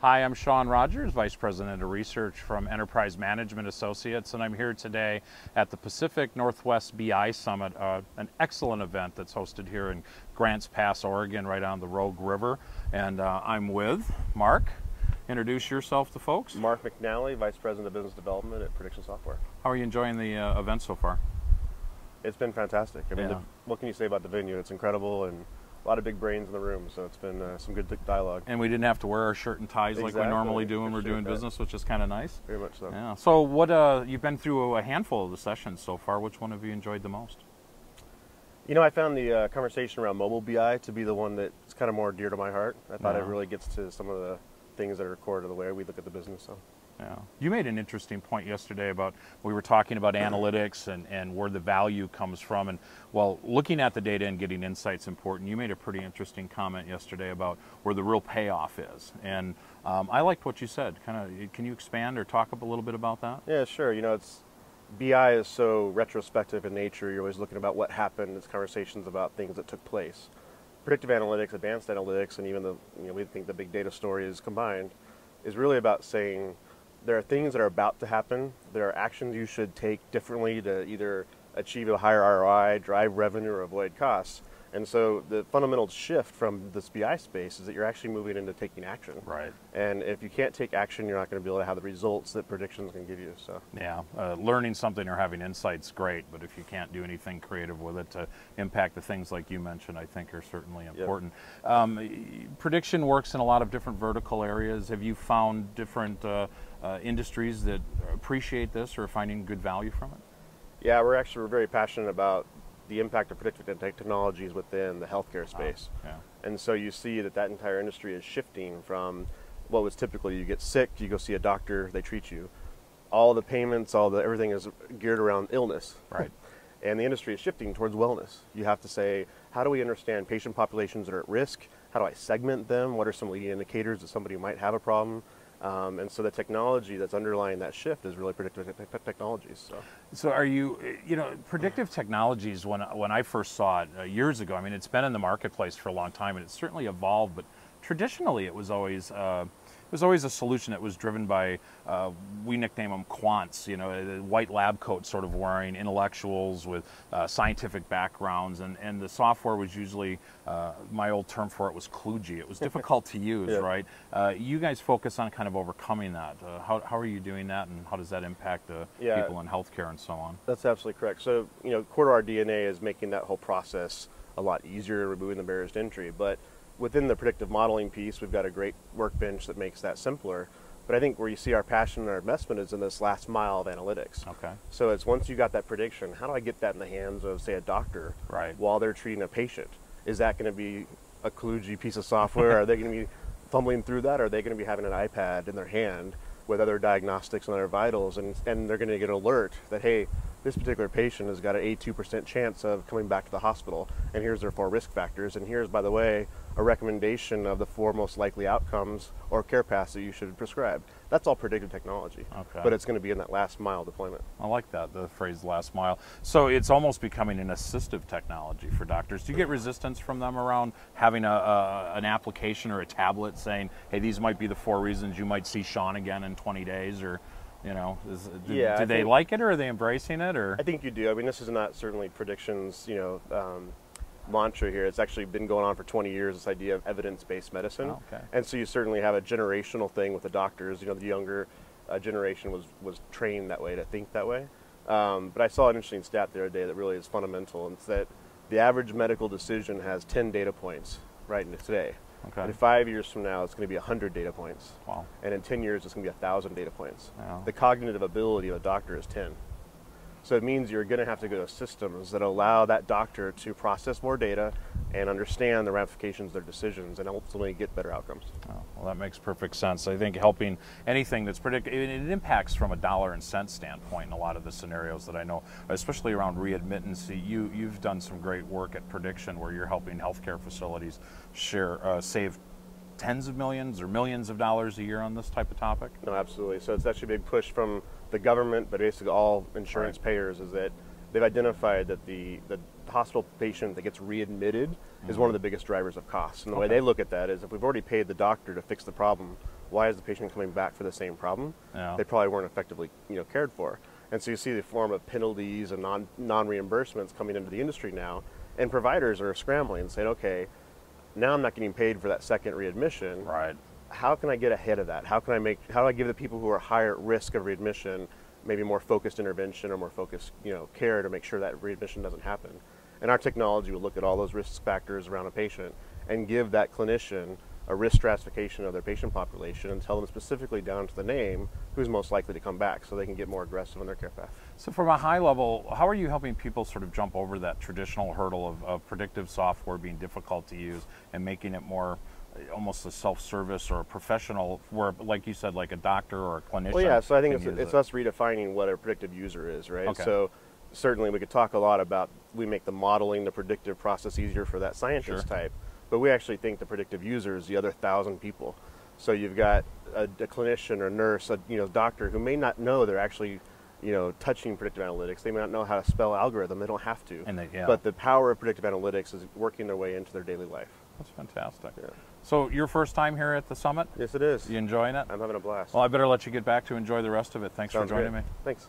Hi, I'm Shawn Rogers, Vice President of Research from Enterprise Management Associates, and I'm here today at the Pacific Northwest BI Summit, an excellent event that's hosted here in Grants Pass, Oregon, right on the Rogue River. And I'm with Mark. Introduce yourself to folks. Mark McNally, Vice President of Business Development at Prediction Software. How are you enjoying the event so far? It's been fantastic. I mean, what can you say about the venue? It's incredible, and a lot of big brains in the room, so it's been some good dialogue. And we didn't have to wear our shirt and ties like we normally do when we're doing business, which is kind of nice. Very much so. Yeah. So what, you've been through a handful of the sessions so far. Which one have you enjoyed the most? You know, I found the conversation around mobile BI to be the one that's kind of more dear to my heart. I thought it really gets to some of the things that are core to the way we look at the business. So. Yeah. You made an interesting point yesterday about, we were talking about analytics and where the value comes from, and while looking at the data and getting insights important, you made a pretty interesting comment yesterday about where the real payoff is. And I liked what you said. Can you expand or talk up a little bit about that? Yeah, sure. You know, BI is so retrospective in nature. You're always looking about what happened. It's conversations about things that took place. Predictive analytics, advanced analytics, and even we think the big data story is combined, is really about saying there are things that are about to happen. There are actions you should take differently to either achieve a higher ROI, drive revenue, or avoid costs. And so the fundamental shift from this BI space is that you're actually moving into taking action. Right. And if you can't take action, you're not going to be able to have the results that predictions can give you. So. Yeah. Learning something or having insights, great, but if you can't do anything creative with it to impact the things like you mentioned, I think are certainly important. Yep. Prediction works in a lot of different vertical areas. Have you found different industries that appreciate this or are finding good value from it? Yeah, we're very passionate about the impact of predictive technologies within the healthcare space. And so you see that entire industry is shifting from what was typically you get sick, you go see a doctor, they treat you. All the payments, everything is geared around illness. Right. And the industry is shifting towards wellness. You have to say, how do we understand patient populations that are at risk? How do I segment them? What are some leading indicators that somebody might have a problem? And so the technology that's underlying that shift is really predictive technologies. So are you know, predictive technologies, when I first saw it years ago, I mean, it's been in the marketplace for a long time and it's certainly evolved, but traditionally it was always a solution that was driven by, we nickname them quants, you know, white lab coat sort of wearing intellectuals with scientific backgrounds, and the software was usually, my old term for it was kludgy. It was difficult to use, right? You guys focus on kind of overcoming that. How are you doing that, and how does that impact people in healthcare and so on? That's absolutely correct. So, you know, core to our DNA is making that whole process a lot easier, removing the barriers to entry. But within the predictive modeling piece, we've got a great workbench that makes that simpler. But I think where you see our passion and our investment is in this last mile of analytics. Okay. So it's once you got that prediction, how do I get that in the hands of, say, a doctor while they're treating a patient? Is that going to be a kludgy piece of software? Are they going to be fumbling through that? Or are they going to be having an iPad in their hand with other diagnostics and other vitals, and they're going to get an alert that, hey, this particular patient has got an 82% chance of coming back to the hospital, and here's their 4 risk factors, and here's, by the way, a recommendation of the 4 most likely outcomes or care paths that you should prescribe. That's all predictive technology, but it's going to be in that last mile deployment. I like that, the phrase last mile. So it's almost becoming an assistive technology for doctors. Do you get resistance from them around having an application or a tablet saying, hey, these might be the 4 reasons you might see Shawn again in 20 days, or you know, do they like it, or are they embracing it? Or I think you do. I mean, this is not certainly predictions, you know, mantra here. It's actually been going on for 20 years, this idea of evidence-based medicine. And so you certainly have a generational thing with the doctors. You know, the younger generation was trained that way, to think that way. But I saw an interesting stat the other day that really is fundamental, and it's that the average medical decision has 10 data points right today. And 5 years from now, it's going to be 100 data points. Wow. And in 10 years, it's going to be 1,000 data points. The cognitive ability of a doctor is 10. So it means you're going to have to go to systems that allow that doctor to process more data and understand the ramifications of their decisions and ultimately get better outcomes. Oh, well, that makes perfect sense. I think helping anything that's predictive, it impacts from a dollar and cent standpoint in a lot of the scenarios that I know, especially around readmittance. You've done some great work at prediction where you're helping healthcare facilities save tens of millions or millions of dollars a year on this type of topic? No, absolutely. So it's actually a big push from the government, but basically all insurance payers, is that they've identified that the hospital patient that gets readmitted is one of the biggest drivers of costs. And the way they look at that is, if we've already paid the doctor to fix the problem, why is the patient coming back for the same problem? They probably weren't effectively cared for. And so you see the form of penalties and non-reimbursements coming into the industry now, and providers are scrambling and saying, okay, now I'm not getting paid for that second readmission. Right. How can I get ahead of that? How do I give the people who are higher at risk of readmission maybe more focused intervention or more focused care to make sure that readmission doesn't happen? And our technology will look at all those risk factors around a patient and give that clinician a risk stratification of their patient population and tell them specifically down to the name who's most likely to come back so they can get more aggressive on their care path. So from a high level, how are you helping people sort of jump over that traditional hurdle of predictive software being difficult to use and making it more almost a self-service or a professional, where, like you said, like a doctor or a clinician? Well, yeah, so I think it's us redefining what a predictive user is, right? Okay. So certainly we could talk a lot about, we make the modeling, the predictive process easier for that scientist type, but we actually think the predictive user is the other 1,000 people. So you've got a clinician or nurse, a doctor who may not know they're actually touching predictive analytics. They may not know how to spell algorithm. They don't have to. But the power of predictive analytics is working their way into their daily life. That's fantastic. Yeah. So your first time here at the summit? Yes, it is. You enjoying it? I'm having a blast. Well, I better let you get back to enjoy the rest of it. Thanks for joining me. Thanks.